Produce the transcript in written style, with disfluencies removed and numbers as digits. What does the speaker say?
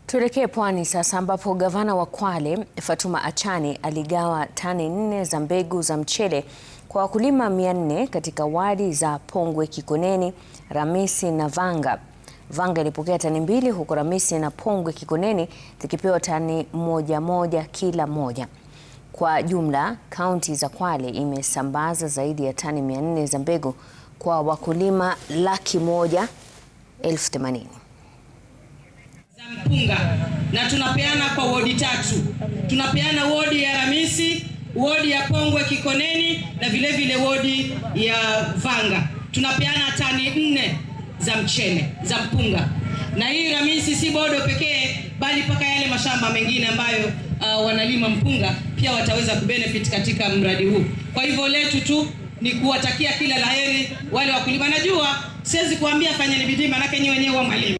Tuelekee pwani sasa ambapo gavana wa Kwale Fatuma Achani aligawa tani 4 za mbegu za mchele kwa wakulima 400 katika wadi za Pongwe, Kikoneni, Ramisi na Vanga. Vanga ilipokea tani 2 huku Ramisi na Pongwe Kikoneni zikipewa tani 1 kila moja. Kwa jumla, kaunti za Kwale imesambaza zaidi ya tani 400 za mbegu kwa wakulima 180,000. Mpunga na tunapeana kwa wodi 3. Tunapeana wodi ya Ramisi, wodi ya Pongwe Kikoneni na vile vile wodi ya Vanga. Tunapeana tani 4 za mchele za mpunga. Na hii Ramisi si bodo pekee bali paka yale mashamba mengine ambayo wanalima mpunga pia wataweza kubenefit katika mradi huu. Kwa hivyo letu tu ni kuwatakia kila laheri wale wakulima. Najua siwezi kuambia fanyeni bidii manake nyinyi wenyewe wa mwalimu.